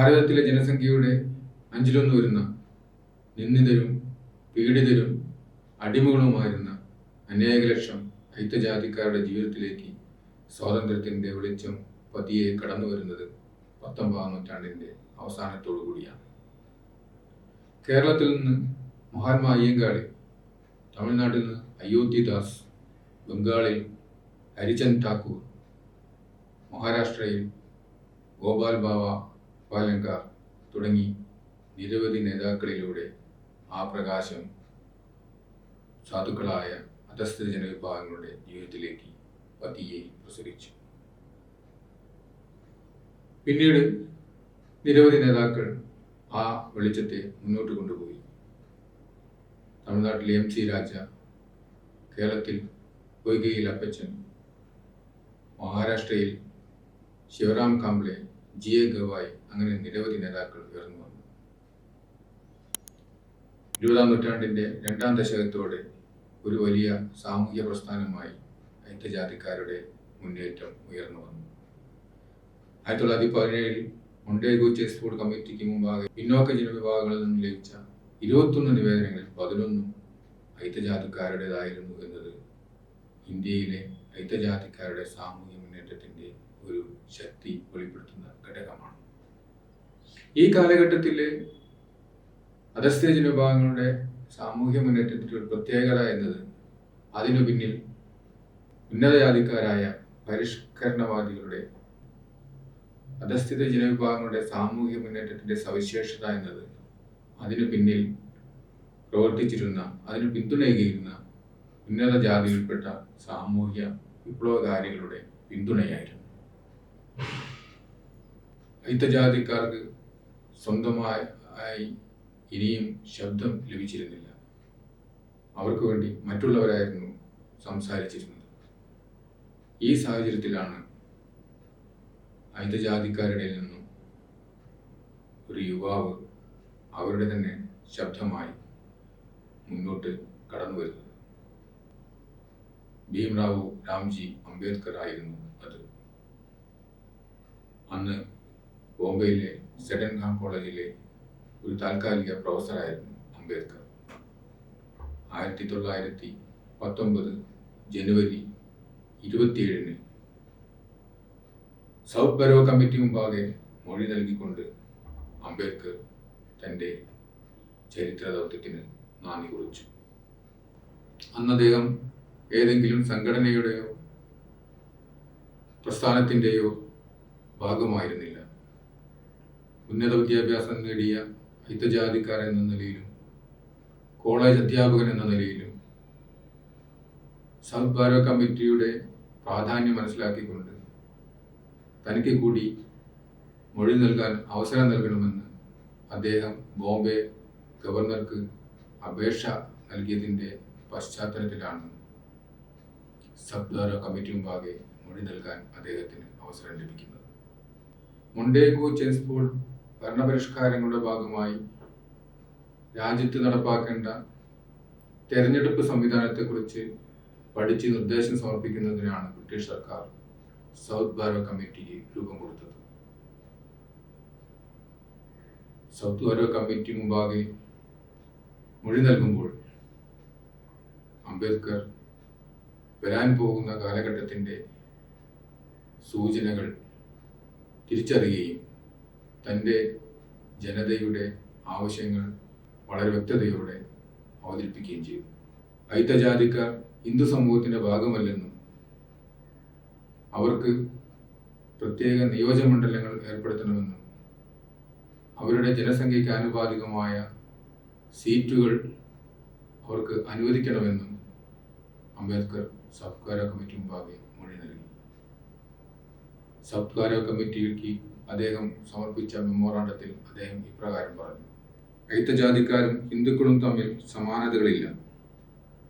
ഭാരതത്തിലെ ജനസംഖ്യയുടെ 1/5 വരുന്ന നിന്ദിതരും പീഡിതരും അടിമകളുമായിരുന്ന അനേക ലക്ഷം അയിത്തജാതിക്കാരുടെ ജീവിതത്തിലേക്ക് സ്വാതന്ത്ര്യത്തിൻ്റെ വെളിച്ചം പതിയെ കടന്നു വരുന്നത് 19-ാം നൂറ്റാണ്ടിൻ്റെ അവസാനത്തോടു കൂടിയാണ്. കേരളത്തിൽ നിന്ന് മഹാത്മാ അയ്യങ്കാളി, തമിഴ്നാട്ടിൽ നിന്ന് അയോധ്യദാസ്, ബംഗാളിൽ ഹരിചന്ദ് ഠാക്കൂർ, മഹാരാഷ്ട്രയിൽ ഗോപാൽ ബാവ പാലങ്കർ തുടങ്ങി നിരവധി നേതാക്കളിലൂടെ ആ പ്രകാശം സാധുക്കളായ അധസ്ഥിത ജനവിഭാഗങ്ങളുടെ ജീവിതത്തിലേക്ക് പതിയെ പ്രസരിച്ചു. പിന്നീട് നിരവധി നേതാക്കൾ ആ വെളിച്ചത്തെ മുന്നോട്ട് കൊണ്ടുപോയി. തമിഴ്നാട്ടിലെ MC രാജ, കേരളത്തിൽ പൊയ്കയിൽ അപ്പച്ചൻ, മഹാരാഷ്ട്രയിൽ ശിവറാം കാംബ്ലെ, GA ഗവായ്, അങ്ങനെ നിരവധി നേതാക്കൾ ഉയർന്നു വന്നു. 20-ാം നൂറ്റാണ്ടിൻ്റെ 2-ാം ദശകത്തോടെ ഒരു വലിയ സാമൂഹ്യ പ്രസ്ഥാനമായി അയിത്തജാതിക്കാരുടെ മുന്നേറ്റം ഉയർന്നു വന്നു. 1917-ൽ മൊണ്ടേഗു ചെസ് ബോർഡ് കമ്മിറ്റിക്ക് മുമ്പാകെ പിന്നോക്ക ജനവിഭാഗങ്ങളിൽ നിന്ന് ലഭിച്ച 21 നിവേദനങ്ങളിൽ 11 അയിത്തജാതിക്കാരുടേതായിരുന്നു എന്നത് ഇന്ത്യയിലെ അയിത്തജാതിക്കാരുടെ സാമൂഹ്യ മുന്നേറ്റത്തിൻ്റെ ഒരു ശക്തി വെളിപ്പെടുത്തുന്ന ഘടകമാണ്. ഈ കാലഘട്ടത്തിലെ അധസ്ഥിത ജനവിഭാഗങ്ങളുടെ സാമൂഹ്യ മുന്നേറ്റത്തിൻ്റെ ഒരു പ്രത്യേകത എന്നത് അതിനു പിന്നിൽ ഉന്നതജാതിക്കാരായ പരിഷ്കരണവാദികളുടെ അധസ്ഥിത ജനവിഭാഗങ്ങളുടെ സാമൂഹ്യ മുന്നേറ്റത്തിൻ്റെ സവിശേഷത എന്നത് അതിനു പിന്നിൽ പ്രവർത്തിച്ചിരുന്ന, അതിന് പിന്തുണയുകയിരുന്ന ഉന്നത ജാതിയിൽപ്പെട്ട സാമൂഹ്യ വിപ്ലവകാരികളുടെ പിന്തുണയായിരുന്നു. അയിത്തജാതിക്കാർക്ക് സ്വന്തമായി ഇനിയും ശബ്ദം ലഭിച്ചിരുന്നില്ല. അവർക്ക് വേണ്ടി മറ്റുള്ളവരായിരുന്നു സംസാരിച്ചിരുന്നത്. ഈ സാഹചര്യത്തിലാണ് അയിത്തജാതിക്കാരുടെ നിന്നും ഒരു യുവാവ് അവരുടെ തന്നെ ശബ്ദമായി മുന്നോട്ട് കടന്നു വരുന്നത്. ഭീംറാവു രാംജി അംബേദ്കർ ആയിരുന്നു അത്. അന്ന് ബോംബെയിലെ സെഡൻഗാം കോളേജിലെ ഒരു താൽക്കാലിക പ്രൊഫസറായിരുന്നു അംബേദ്കർ. 1919 ജനുവരി 27-ന് സൗത്ത് ബരോ കമ്മിറ്റി മുമ്പാകെ മൊഴി നൽകിക്കൊണ്ട് അംബേദ്കർ തൻ്റെ ചരിത്ര ദൗത്യത്തിന് നാന്ദി കുറിച്ചു. അന്ന് അദ്ദേഹം ഏതെങ്കിലും സംഘടനയുടെയോ പ്രസ്ഥാനത്തിൻ്റെയോ ഭാഗമായിരുന്നില്ല. ഉന്നത വിദ്യാഭ്യാസം നേടിയ അയിത്തജാതിക്കാരൻ എന്ന നിലയിലും കോളേജ് അധ്യാപകൻ എന്ന നിലയിലും സൗത്ത് ബാരോ കമ്മിറ്റിയുടെ പ്രാധാന്യം മനസ്സിലാക്കിക്കൊണ്ട് തനിക്ക് കൂടി മൊഴി നൽകാൻ അവസരം നൽകണമെന്ന് അദ്ദേഹം ബോംബെ ഗവർണർക്ക് അപേക്ഷ നൽകിയതിൻ്റെ പശ്ചാത്തലത്തിലാണ് സൗത്ത് ബാരോ കമ്മിറ്റി മുമ്പാകെ മൊഴി നൽകാൻ അദ്ദേഹത്തിന് അവസരം ലഭിക്കുന്നത്. മൊണ്ടേഗു ചെസ് ബോർഡ് ഭരണപരിഷ്കാരങ്ങളുടെ ഭാഗമായി രാജ്യത്ത് നടപ്പാക്കേണ്ട തെരഞ്ഞെടുപ്പ് സംവിധാനത്തെക്കുറിച്ച് പഠിച്ച് നിർദ്ദേശം സമർപ്പിക്കുന്നതിനാണ് ബ്രിട്ടീഷ് സർക്കാർ സൗത്ത് ബാരോ കമ്മിറ്റിക്ക് രൂപം കൊടുത്തത്. സൗത്ത് ബാരോ കമ്മിറ്റി മുമ്പാകെ മൊഴി നൽകുമ്പോൾ അംബേദ്കർ വരാൻ പോകുന്ന കാലഘട്ടത്തിൻ്റെ സൂചനകൾ തിരിച്ചറിയുകയും തൻ്റെ ജനതയുടെ ആവശ്യങ്ങൾ വളരെ വ്യക്തതയോടെ അവതരിപ്പിക്കുകയും ചെയ്തു. അയിത്തജാതിക്കാർ ഹിന്ദു സമൂഹത്തിൻ്റെ ഭാഗമല്ലെന്നും അവർക്ക് പ്രത്യേക നിയോജകമണ്ഡലങ്ങൾ ഏർപ്പെടുത്തണമെന്നും അവരുടെ ജനസംഖ്യയ്ക്ക് ആനുപാതികമായ സീറ്റുകൾ അവർക്ക് അനുവദിക്കണമെന്നും അംബേദ്കർ സൗത്ത് ബാരോ കമ്മിറ്റി മുമ്പാകെ മൊഴി നൽകി. സൗത്ത് ബാരോ കമ്മിറ്റിക്ക് അദ്ദേഹം സമർപ്പിച്ച മെമ്മോറാണ്ടത്തിൽ അദ്ദേഹം ഇപ്രകാരം പറഞ്ഞു: അയിത്തജാതിക്കാരും ഹിന്ദുക്കളും തമ്മിൽ സമാനതകളില്ല.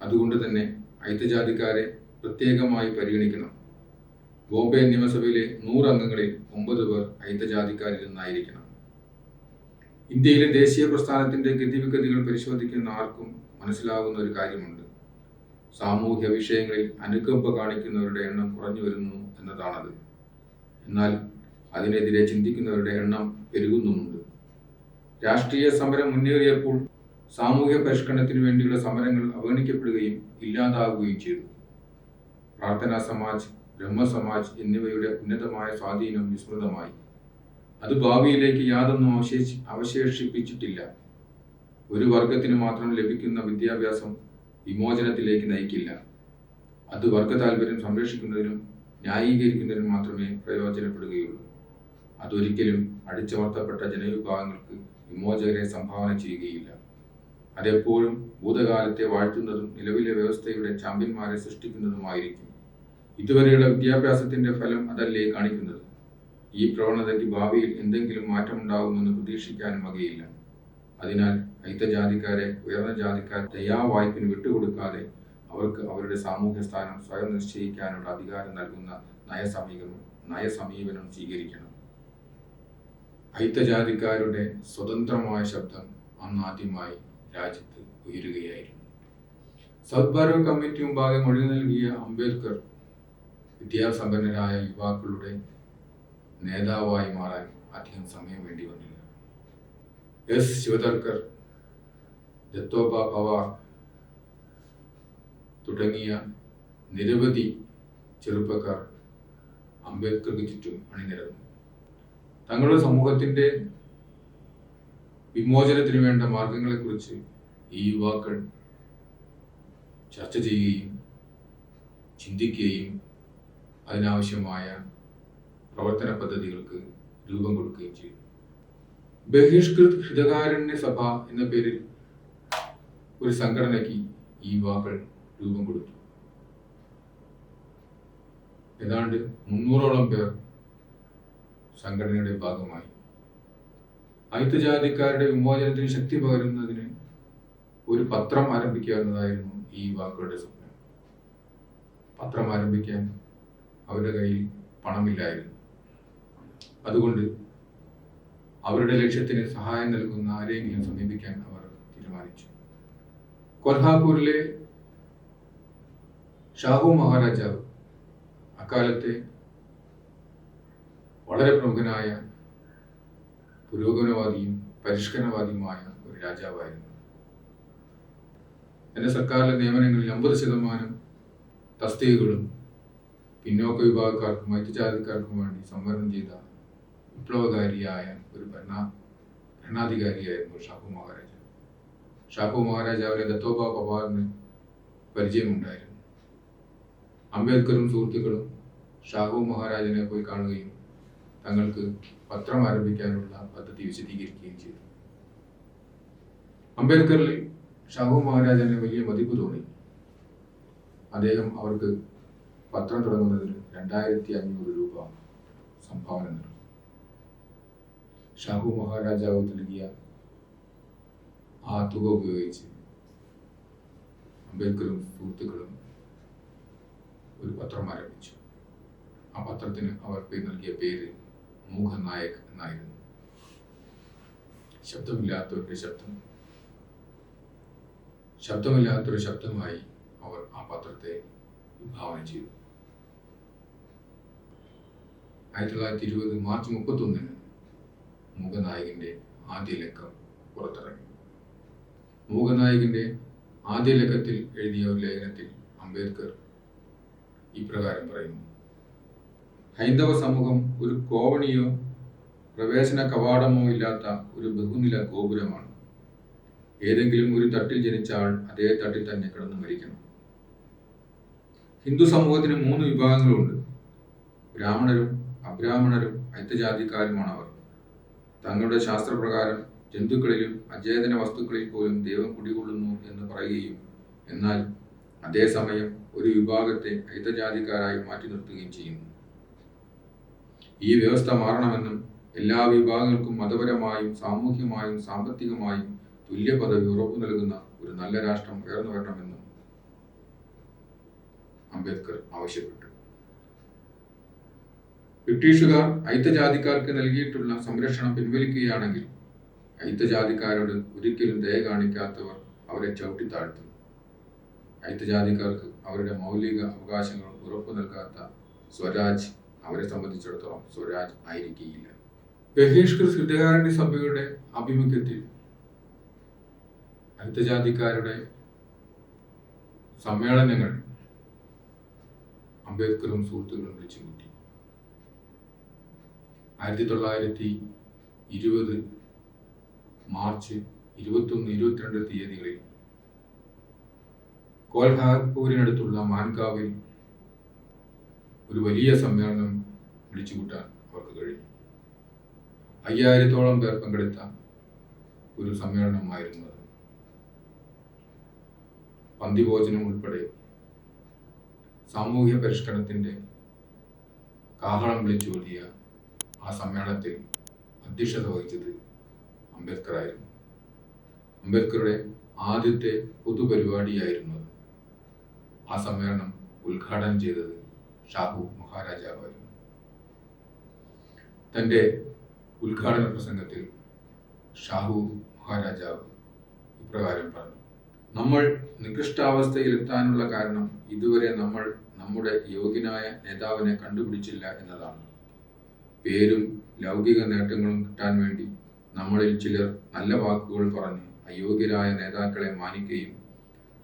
അതുകൊണ്ട് തന്നെ അയിത്തജാതിക്കാരെ പ്രത്യേകമായി പരിഗണിക്കണം. ബോംബെ നിയമസഭയിലെ 100 അംഗങ്ങളിൽ 9 പേർ അയിത്തജാതിക്കാരിൽ നിന്നായിരിക്കണം. ഇന്ത്യയിലെ ദേശീയ പ്രസ്ഥാനത്തിൻ്റെ ഗതിവിഗതികൾ പരിശോധിക്കുന്ന ആർക്കും മനസ്സിലാകുന്ന ഒരു കാര്യമുണ്ട്. സാമൂഹ്യ വിഷയങ്ങളിൽ അനുകമ്പ കാണിക്കുന്നവരുടെ എണ്ണം കുറഞ്ഞു വരുന്നു എന്നതാണത്. എന്നാൽ അതിനെതിരെ ചിന്തിക്കുന്നവരുടെ എണ്ണം പെരുകുന്നുമുണ്ട്. രാഷ്ട്രീയ സമരം മുന്നേറിയപ്പോൾ സാമൂഹ്യ പരിഷ്കരണത്തിനു വേണ്ടിയുള്ള സമരങ്ങൾ അവഗണിക്കപ്പെടുകയും ഇല്ലാതാവുകയും ചെയ്തു. പ്രാർത്ഥനാ സമാജ്, ബ്രഹ്മസമാജ് എന്നിവയുടെ ഉന്നതമായ സ്വാധീനം വിസ്മൃതമായി. അത് ഭാവിയിലേക്ക് യാതൊന്നും അവശേഷിപ്പിച്ചിട്ടില്ല. ഒരു വർഗത്തിന് മാത്രം ലഭിക്കുന്ന വിദ്യാഭ്യാസം വിമോചനത്തിലേക്ക് നയിക്കില്ല. അത് വർഗ താല്പര്യം സംരക്ഷിക്കുന്നതിനും ന്യായീകരിക്കുന്നതിനും മാത്രമേ പ്രയോജനപ്പെടുകയുള്ളൂ. അതൊരിക്കലും അടിച്ചമർത്തപ്പെട്ട ജനവിഭാഗങ്ങൾക്ക് വിമോചകരെ സംഭാവന ചെയ്യുകയില്ല. അതെപ്പോഴും ഭൂതകാലത്തെ വാഴ്ത്തുന്നതും നിലവിലെ വ്യവസ്ഥയുടെ ചാമ്പ്യന്മാരെ സൃഷ്ടിക്കുന്നതുമായിരിക്കും. ഇതുവരെയുള്ള വിദ്യാഭ്യാസത്തിന്റെ ഫലം അതല്ലേ കാണിക്കുന്നത്. ഈ പ്രവണതയ്ക്ക് ഭാവിയിൽ എന്തെങ്കിലും മാറ്റമുണ്ടാകുമെന്ന് പ്രതീക്ഷിക്കാനും വകയില്ല. അതിനാൽ അയിത്തജാതിക്കാരെ ഉയർന്ന ജാതിക്കാർ ദയാവായ്പിന് വിട്ടുകൊടുക്കാതെ അവർക്ക് അവരുടെ സാമൂഹ്യ സ്ഥാനം സ്വയം നിശ്ചയിക്കാനുള്ള അധികാരം നൽകുന്ന നയസമീപനം സ്വീകരിക്കണം. അയിത്തജാതിക്കാരുടെ സ്വതന്ത്രമായ ശബ്ദം അന്നാദ്യമായി രാജ്യത്ത് ഉയരുകയായിരുന്നു. സൗത്ത് ഭാരത് കമ്മിറ്റി മുമ്പാകെ മൊഴി നൽകിയ അംബേദ്കർ വിദ്യാസമ്പന്നരായ യുവാക്കളുടെ നേതാവായി മാറാൻ അധികം സമയം വേണ്ടി വന്നില്ല. എസ് ശിവതർക്കർ, ദത്തോബ പവാർ തുടങ്ങിയ നിരവധി ചെറുപ്പക്കാർ അംബേദ്കർക്ക് ചുറ്റും അണിനിരന്നു. തങ്ങളുടെ സമൂഹത്തിന്റെ വിമോചനത്തിന് വേണ്ട മാർഗങ്ങളെക്കുറിച്ച് ഈ യുവാക്കൾ ചർച്ച ചെയ്യുകയും ചിന്തിക്കുകയും അതിനാവശ്യമായ പ്രവർത്തന പദ്ധതികൾക്ക് രൂപം കൊടുക്കുകയും ചെയ്തു. ബഹിഷ്കൃത് ഹിതകാരുണ്യ സഭ എന്ന പേരിൽ ഒരു സംഘടനയ്ക്ക് ഈ യുവാക്കൾ രൂപം കൊടുത്തു. ഏതാണ്ട് 300ഓളം പേർ സംഘടനയുടെ ഭാഗമായി. അയിത്തജാതിക്കാരുടെ വിമോചനത്തിന് ശക്തി പകരുന്നതിന് ഒരു പത്രം ആരംഭിക്കുക എന്നതായിരുന്നു ഈ യുവാക്കളുടെ സ്വപ്നം. പത്രം ആരംഭിക്കാൻ അവരുടെ കയ്യിൽ പണമില്ലായിരുന്നു. അതുകൊണ്ട് അവരുടെ ലക്ഷ്യത്തിന് സഹായം നൽകുന്ന ആരെങ്കിലും സമീപിക്കാൻ അവർ തീരുമാനിച്ചു. കൊൽഹാപൂരിലെ ഷാഹു മഹാരാജാവ് അക്കാലത്തെ വളരെ പ്രമുഖനായ പുരോഗമനവാദിയും പരിഷ്കരണവാദിയുമായ ഒരു രാജാവായിരുന്നു. തന്റെ സർക്കാരിലെ നിയമനങ്ങളിൽ 50% തസ്തികകളും പിന്നോക്ക വിഭാഗക്കാർക്കും അയിത്തജാതിക്കാർക്കും വേണ്ടി സംവരണം ചെയ്ത വിപ്ലവകാരിയായ ഒരു ഭരണാധികാരിയായിരുന്നു ഷാഹു മഹാരാജ. ഷാഹു മഹാരാജാവിനെ ദത്തോബ പവാറിന് പരിചയമുണ്ടായിരുന്നു. അംബേദ്കറും സുഹൃത്തുക്കളും ഷാഹു മഹാരാജനെ പോയി കാണുകയും തങ്ങൾക്ക് പത്രം ആരംഭിക്കാനുള്ള പദ്ധതി വിശദീകരിക്കുകയും ചെയ്തു. അംബേദ്കറിൽ ഷാഹു മഹാരാജന് വലിയ മതിപ്പ് തോന്നി. അദ്ദേഹം അവർക്ക് പത്രം തുടങ്ങുന്നതിന് 2500 രൂപ സംഭാവന നൽകി. ഷാഹു മഹാരാജാവ് നൽകിയ ആ തുക ഉപയോഗിച്ച് അംബേദ്കറും സുഹൃത്തുക്കളും ഒരു പത്രം ആരംഭിച്ചു. ആ പത്രത്തിന് അവർ നൽകിയ പേര് മൂക നായക് എന്നായിരുന്നു. ശബ്ദമില്ലാത്തൊരു ശബ്ദമായി അവർ ആ പത്രത്തെ വിഭാവന ചെയ്തു. 1920 മാർച്ച് 31 മൂകനായകന്റെ ആദ്യ ലക്കം പുറത്തിറങ്ങി. മൂകനായകന്റെ ആദ്യ ലക്കത്തിൽ എഴുതിയ ഒരു ലേഖനത്തിൽ അംബേദ്കർ ഇപ്രകാരം പറയുന്നു: ഹൈന്ദവ സമൂഹം ഒരു കോവണിയോ പ്രവേശന കവാടമോ ഇല്ലാത്ത ഒരു ബഹുനില ഗോപുരമാണ്. ഏതെങ്കിലും ഒരു തട്ടിൽ ജനിച്ച ആൾ അതേ തട്ടിൽ തന്നെ കിടന്നു മരിക്കണം. ഹിന്ദു സമൂഹത്തിന് 3 വിഭാഗങ്ങളുണ്ട്. ബ്രാഹ്മണരും അബ്രാഹ്മണരും അയിത്തജാതിക്കാരുമാണ് അവർ. തങ്ങളുടെ ശാസ്ത്രപ്രകാരം ജന്തുക്കളിലും അചേതന വസ്തുക്കളിൽ പോലും ദൈവം കുടികൊള്ളുന്നു എന്ന് പറയുകയും എന്നാൽ അതേസമയം ഒരു വിഭാഗത്തെ അയിത്തജാതിക്കാരായി മാറ്റി നിർത്തുകയും ചെയ്യുന്നു. ഈ വ്യവസ്ഥ മാറണമെന്നും എല്ലാ വിഭാഗങ്ങൾക്കും മതപരമായും സാമൂഹ്യമായും സാമ്പത്തികമായും തുല്യ പദവി ഉറപ്പു നൽകുന്ന ഒരു നല്ല രാഷ്ട്രം ഉയർന്നു വരണമെന്നും അംബേദ്കർ ആവശ്യപ്പെട്ടു. ബ്രിട്ടീഷുകാർ അയിത്തജാതിക്കാർക്ക് നൽകിയിട്ടുള്ള സംരക്ഷണം പിൻവലിക്കുകയാണെങ്കിൽ അയിത്തജാതിക്കാരോട് ഒരിക്കലും ദയ കാണിക്കാത്തവർ അവരെ ചവിട്ടിത്താഴ്ത്തും. അയിത്തജാതിക്കാർക്ക് അവരുടെ മൗലിക അവകാശങ്ങൾ ഉറപ്പു നൽകാത്ത സ്വരാജ് അവരെ സംബന്ധിച്ചിടത്തോളം സ്വരാജ് ആയിരിക്കുകയില്ല. ബഹിഷ്കൃത ഹൃദയാരണ്യ സഭയുടെ ആഭിമുഖ്യത്തിൽ അന്തജാതിക്കാരുടെ സമ്മേളനങ്ങൾ അംബേദ്കറും സുഹൃത്തുക്കളും വിളിച്ചുകൂട്ടി. 1920 മാർച്ച് 21, 22 തീയതികളിൽ കോൽഹാപൂരിനടുത്തുള്ള മാൻകാവിൽ ഒരു വലിയ സമ്മേളനം വിളിച്ചുകൂട്ടാൻ അവർക്ക് കഴിഞ്ഞു. 5000-ഓളം പേർ പങ്കെടുത്ത ഒരു സമ്മേളനമായിരുന്നു അത്. പന്തിഭോജനം ഉൾപ്പെടെ സാമൂഹ്യ പരിഷ്കരണത്തിൻ്റെ കാഹളം വിളിച്ചോതിയ ആ സമ്മേളനത്തിൽ അധ്യക്ഷത വഹിച്ചത് അംബേദ്കറായിരുന്നു. അംബേദ്കറുടെ ആദ്യത്തെ പൊതുപരിപാടിയായിരുന്നു അത്. ആ സമ്മേളനം ഉദ്ഘാടനം ചെയ്തത് ഷാഹു മഹാരാജാവായിരുന്നു. തൻ്റെ ഉദ്ഘാടന പ്രസംഗത്തിൽ ഷാഹു മഹാരാജാവ് ഇപ്രകാരം പറഞ്ഞു: നമ്മൾ നികൃഷ്ടാവസ്ഥയിലെത്താനുള്ള കാരണം ഇതുവരെ നമ്മൾ നമ്മുടെ യോഗ്യനായ നേതാവിനെ കണ്ടുപിടിച്ചില്ല എന്നതാണ്. പേരും ലൗകിക നേട്ടങ്ങളും കിട്ടാൻ വേണ്ടി നമ്മളിൽ ചിലർ നല്ല വാക്കുകൾ പറഞ്ഞ് അയോഗ്യരായ നേതാക്കളെ മാനിക്കുകയും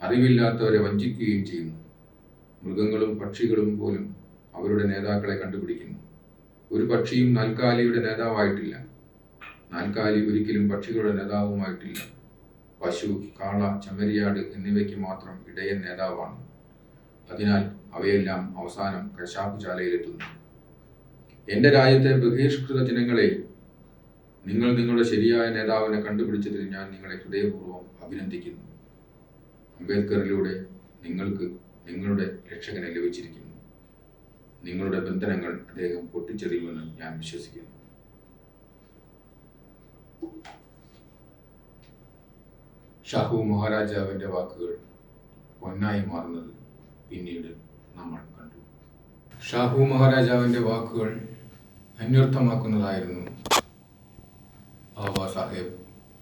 അറിവില്ലാത്തവരെ വഞ്ചിക്കുകയും ചെയ്യുന്നു. മൃഗങ്ങളും പക്ഷികളും പോലും അവരുടെ നേതാക്കളെ കണ്ടുപിടിക്കുന്നു. ഒരു പക്ഷിയും നാൽക്കാലിയുടെ നേതാവായിട്ടില്ല. നാൽക്കാലി ഒരിക്കലും പക്ഷികളുടെ നേതാവുമായിട്ടില്ല. പശു, കാള, ചെമ്മരിയാട് എന്നിവയ്ക്ക് മാത്രം ഇടയൻ നേതാവാണ്. അതിനാൽ അവയെല്ലാം അവസാനം കശാപ്പുശാലയിലെത്തുന്നു. എൻ്റെ രാജ്യത്തെ ബഹിഷ്കൃത ജനങ്ങളെ, നിങ്ങൾ നിങ്ങളുടെ ശരിയായ നേതാവിനെ കണ്ടുപിടിച്ചതിൽ ഞാൻ നിങ്ങളെ ഹൃദയപൂർവ്വം അഭിനന്ദിക്കുന്നു. അംബേദ്കറിലൂടെ നിങ്ങൾക്ക് നിങ്ങളുടെ രക്ഷകനെ ലഭിച്ചിരിക്കുന്നു. നിങ്ങളുടെ ബന്ധനങ്ങൾ അദ്ദേഹം പൊട്ടിച്ചെറിയുമെന്ന് ഞാൻ വിശ്വസിക്കുന്നു. ഷാഹു മഹാരാജാവിൻ്റെ വാക്കുകൾ പൊന്നായി മാറുന്നത് പിന്നീട് നമ്മൾ കണ്ടു. ഷാഹു മഹാരാജാവിൻ്റെ വാക്കുകൾ അന്വർത്ഥമാക്കുന്നതായിരുന്നു ബാബാ സാഹേബ്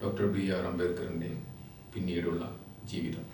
ഡോക്ടർ BR അംബേദ്കറിൻ്റെ പിന്നീടുള്ള ജീവിതം.